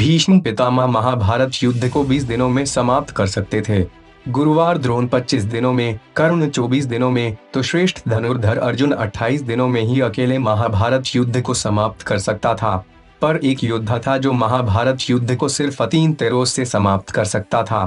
भीष्म पितामह महाभारत युद्ध को 20 दिनों में समाप्त कर सकते थे। गुरुवार द्रोण 25 दिनों में, कर्ण 24 दिनों में, तो श्रेष्ठ धनुर्धर अर्जुन 28 दिनों में ही अकेले महाभारत युद्ध को समाप्त कर सकता था। पर एक योद्धा था जो महाभारत युद्ध को सिर्फ 3 तेरों से समाप्त कर सकता था।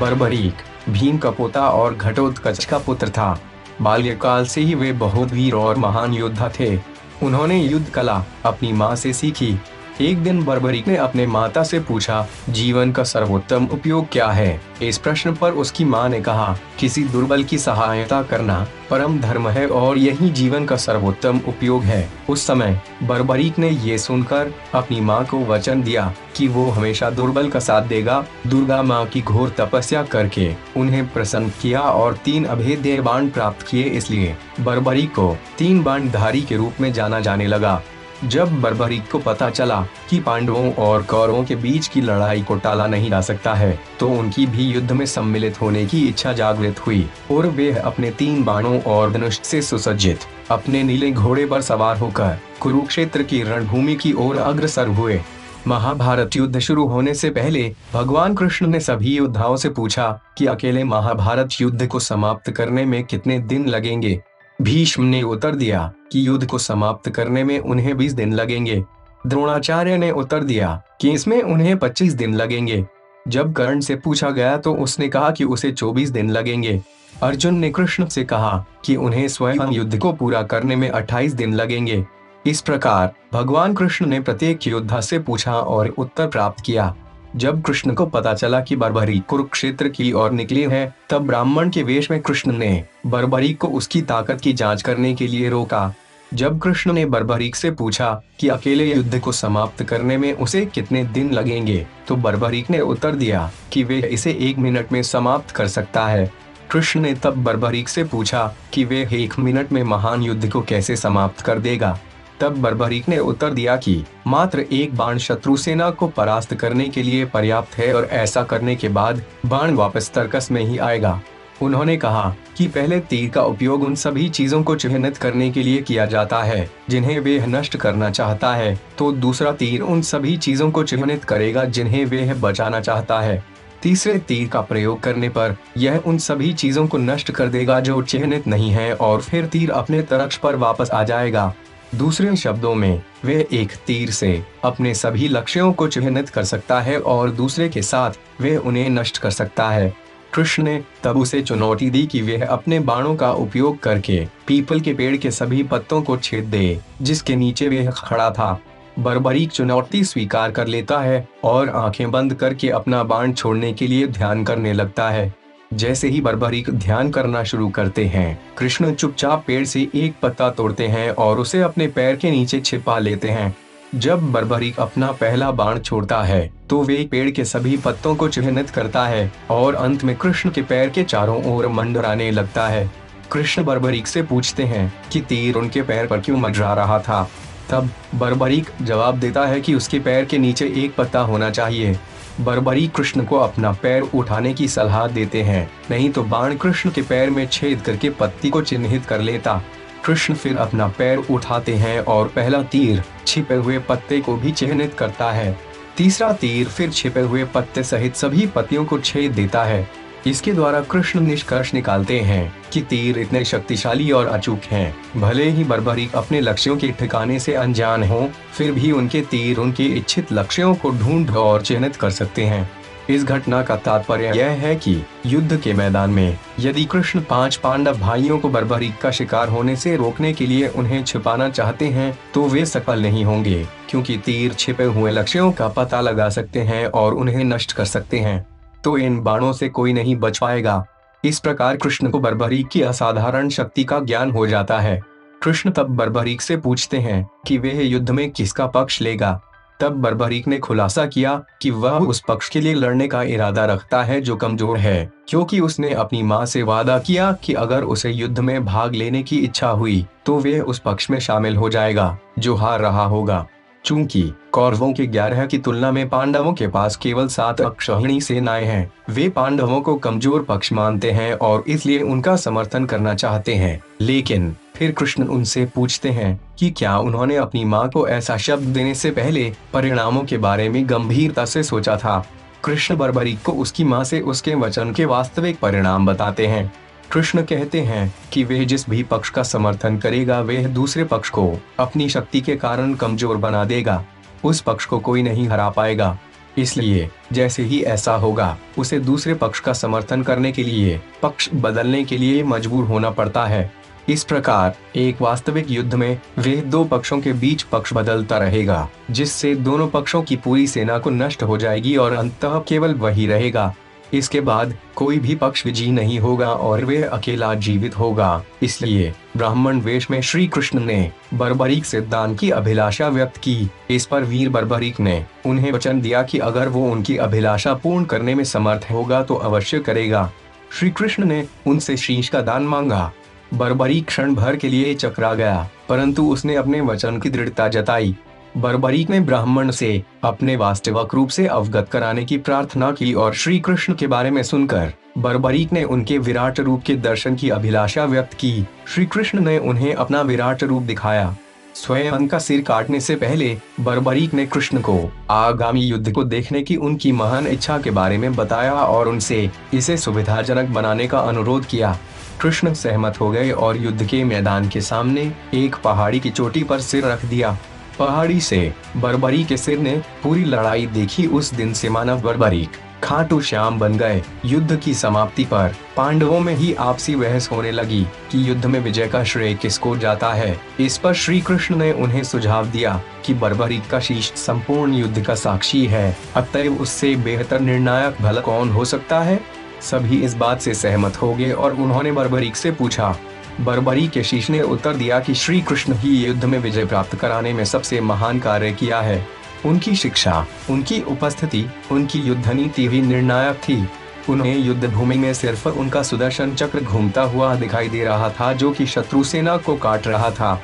बर्बरीक भीम का पोता और घटोत्कच का पुत्र था। बाल्यकाल से ही वे बहुत वीर और महान योद्धा थे। उन्होंने युद्ध कला अपनी माँ से सीखी। एक दिन बर्बरीक ने अपने माता से पूछा, जीवन का सर्वोत्तम उपयोग क्या है? इस प्रश्न पर उसकी माँ ने कहा, किसी दुर्बल की सहायता करना परम धर्म है और यही जीवन का सर्वोत्तम उपयोग है। उस समय बर्बरीक ने ये सुनकर अपनी माँ को वचन दिया कि वो हमेशा दुर्बल का साथ देगा। दुर्गा माँ की घोर तपस्या करके उन्हें प्रसन्न किया और 3 अभेद्य बाण प्राप्त किए, इसलिए बर्बरीक को 3 बाणधारी के रूप में जाना जाने लगा। जब बर्बरीक को पता चला कि पांडवों और कौरवों के बीच की लड़ाई को टाला नहीं जा सकता है, तो उनकी भी युद्ध में सम्मिलित होने की इच्छा जागृत हुई और वे अपने 3 बाणों और धनुष से सुसज्जित अपने नीले घोड़े पर सवार होकर कुरुक्षेत्र की रणभूमि की ओर अग्रसर हुए। महाभारत युद्ध शुरू होने से पहले भगवान कृष्ण ने सभी योद्धाओं से पूछा कि अकेले महाभारत युद्ध को समाप्त करने में कितने दिन लगेंगे। भीष्म ने उत्तर दिया कि युद्ध को समाप्त करने में उन्हें 20 दिन लगेंगे। द्रोणाचार्य ने उत्तर दिया कि इसमें उन्हें 25 दिन लगेंगे। जब कर्ण से पूछा गया तो उसने कहा कि उसे 24 दिन लगेंगे। अर्जुन ने कृष्ण से कहा कि उन्हें स्वयं युद्ध को पूरा करने में 28 दिन लगेंगे। इस प्रकार भगवान कृष्ण ने प्रत्येक योद्धा से पूछा और उत्तर प्राप्त किया। जब कृष्ण को पता चला कि बर्बरीक कुरुक्षेत्र की ओर निकले हैं, तब ब्राह्मण के वेश में कृष्ण ने बर्बरीक को उसकी ताकत की जांच करने के लिए रोका। जब कृष्ण ने बर्बरीक से पूछा कि अकेले युद्ध को समाप्त करने में उसे कितने दिन लगेंगे, तो बर्बरीक ने उत्तर दिया कि वे इसे 1 मिनट में समाप्त कर सकता है। कृष्ण ने तब बर्बरीक से पूछा कि वे 1 मिनट में महान युद्ध को कैसे समाप्त कर देगा। तब बर्बरीक ने उत्तर दिया कि मात्र 1 बाण शत्रु सेना को परास्त करने के लिए पर्याप्त है और ऐसा करने के बाद बाण वापस तर्कस में ही आएगा। उन्होंने कहा कि पहले तीर का उपयोग उन सभी चीजों को चिन्हित करने के लिए किया जाता है जिन्हें वे नष्ट करना चाहता है, तो दूसरा तीर उन सभी चीजों को चिन्हित करेगा जिन्हें वे बचाना चाहता है। तीसरे तीर का प्रयोग करने पर यह उन सभी चीजों को नष्ट कर देगा जो चिन्हित नहीं है और फिर तीर अपने तरक्ष पर वापस आ जाएगा। दूसरे शब्दों में, वे एक तीर से अपने सभी लक्ष्यों को चिन्हित कर सकता है और दूसरे के साथ वे उन्हें नष्ट कर सकता है। कृष्ण ने तब उसे चुनौती दी कि वह अपने बाणों का उपयोग करके पीपल के पेड़ के सभी पत्तों को छेद दे जिसके नीचे वह खड़ा था। बर्बरीक चुनौती स्वीकार कर लेता है और आंखें बंद करके अपना बाण छोड़ने के लिए ध्यान करने लगता है। जैसे ही बर्बरीक ध्यान करना शुरू करते हैं, कृष्ण चुपचाप पेड़ से एक पत्ता तोड़ते हैं और उसे अपने पैर के नीचे छिपा लेते हैं। जब बर्बरीक अपना पहला बाण छोड़ता है तो वे पेड़ के सभी पत्तों को चिन्हित करता है और अंत में कृष्ण के पैर के चारों ओर मंडराने लगता है। कृष्ण बर्बरीक से पूछते हैं कि तीर उनके पैर पर क्यों मंडरा रहा था। तब बर्बरीक जवाब देता है कि उसके पैर के नीचे एक पत्ता होना चाहिए। बर्बरीक कृष्ण को अपना पैर उठाने की सलाह देते हैं, नहीं तो बाण कृष्ण के पैर में छेद करके पत्ती को चिन्हित कर लेता। कृष्ण फिर अपना पैर उठाते हैं और पहला तीर छिपे हुए पत्ते को भी चिन्हित करता है। तीसरा तीर फिर छिपे हुए पत्ते सहित सभी पत्तियों को छेद देता है। इसके द्वारा कृष्ण निष्कर्ष निकालते हैं कि तीर इतने शक्तिशाली और अचूक हैं। भले ही बर्बरीक अपने लक्ष्यों के ठिकाने से अनजान हो, फिर भी उनके तीर उनके इच्छित लक्ष्यों को ढूंढ और चिन्हित कर सकते हैं। इस घटना का तात्पर्य यह है कि युद्ध के मैदान में यदि कृष्ण 5 पांडव भाइयों को बर्बरीक का शिकार होने से रोकने के लिए उन्हें छिपाना चाहते हैं, तो वे सफल नहीं होंगे, क्योंकि तीर छिपे हुए लक्ष्यों का पता लगा सकते हैं और उन्हें नष्ट कर सकते हैं। तो इन बाणों से कोई नहीं बच पाएगा। इस प्रकार कृष्ण को बर्बरीक की असाधारण शक्ति का ज्ञान हो जाता है। कृष्ण तब बर्बरीक से पूछते हैं कि वह युद्ध में किसका पक्ष लेगा। तब बर्बरीक ने खुलासा किया कि वह उस पक्ष के लिए लड़ने का इरादा रखता है जो कमजोर है, क्योंकि उसने अपनी माँ से वादा किया कि अगर उसे युद्ध में भाग लेने की इच्छा हुई तो वह उस पक्ष में शामिल हो जाएगा जो हार रहा होगा। चूंकि कौरवों के 11 की तुलना में पांडवों के पास केवल 7 अक्षौहिणी सेनाएं हैं, वे पांडवों को कमजोर पक्ष मानते हैं और इसलिए उनका समर्थन करना चाहते हैं। लेकिन फिर कृष्ण उनसे पूछते हैं कि क्या उन्होंने अपनी मां को ऐसा शब्द देने से पहले परिणामों के बारे में गंभीरता से सोचा था। कृष्ण बर्बरीक को उसकी मां से उसके वचन के वास्तविक परिणाम बताते हैं। कृष्ण कहते हैं कि वह जिस भी पक्ष का समर्थन करेगा वह दूसरे पक्ष को अपनी शक्ति के कारण कमजोर बना देगा, उस पक्ष को कोई नहीं हरा पाएगा। इसलिए जैसे ही ऐसा होगा उसे दूसरे पक्ष का समर्थन करने के लिए पक्ष बदलने के लिए मजबूर होना पड़ता है। इस प्रकार एक वास्तविक युद्ध में वे दो पक्षों के बीच पक्ष बदलता रहेगा, जिससे दोनों पक्षों की पूरी सेना को नष्ट हो जाएगी और अंततः केवल वही रहेगा। इसके बाद कोई भी पक्ष विजयी नहीं होगा और वे अकेला जीवित होगा। इसलिए ब्राह्मण वेश में श्री कृष्ण ने बर्बरीक से दान की अभिलाषा व्यक्त की। इस पर वीर बर्बरीक ने उन्हें वचन दिया कि अगर वो उनकी अभिलाषा पूर्ण करने में समर्थ होगा तो अवश्य करेगा। श्री कृष्ण ने उनसे शीश का दान मांगा। बर्बरीक क्षण भर के लिए चकरा गया, परंतु उसने अपने वचन की दृढ़ता जताई। बर्बरीक ने ब्राह्मण से अपने वास्तविक रूप से अवगत कराने की प्रार्थना की और श्री कृष्ण के बारे में सुनकर बर्बरीक ने उनके विराट रूप के दर्शन की अभिलाषा व्यक्त की। श्री कृष्ण ने उन्हें अपना विराट रूप दिखाया। स्वयं का सिर काटने से पहले बर्बरीक ने कृष्ण को आगामी युद्ध को देखने की उनकी महान इच्छा के बारे में बताया और उनसे इसे सुविधाजनक बनाने का अनुरोध किया। कृष्ण सहमत हो गए और युद्ध के मैदान के सामने एक पहाड़ी की चोटी पर सिर रख दिया। पहाड़ी से बर्बरीक के सिर ने पूरी लड़ाई देखी। उस दिन से मानव बर्बरीक खाटू श्याम बन गए। युद्ध की समाप्ति पर पांडवों में ही आपसी बहस होने लगी कि युद्ध में विजय का श्रेय किसको जाता है। इस पर श्री कृष्ण ने उन्हें सुझाव दिया कि बर्बरीक का शीश संपूर्ण युद्ध का साक्षी है, अतएव उससे बेहतर निर्णायक भला कौन हो सकता है। सभी इस बात से सहमत हो गए और उन्होंने बर्बरीक से पूछा। बर्बरीक के शीश ने उत्तर दिया कि श्री कृष्ण ही युद्ध में विजय प्राप्त कराने में सबसे महान कार्य किया है। उनकी शिक्षा, उनकी उपस्थिति, उनकी युद्ध नीति ही निर्णायक थी। उन्हें युद्ध भूमि में सिर्फ उनका सुदर्शन चक्र घूमता हुआ दिखाई दे रहा था, जो कि शत्रु सेना को काट रहा था।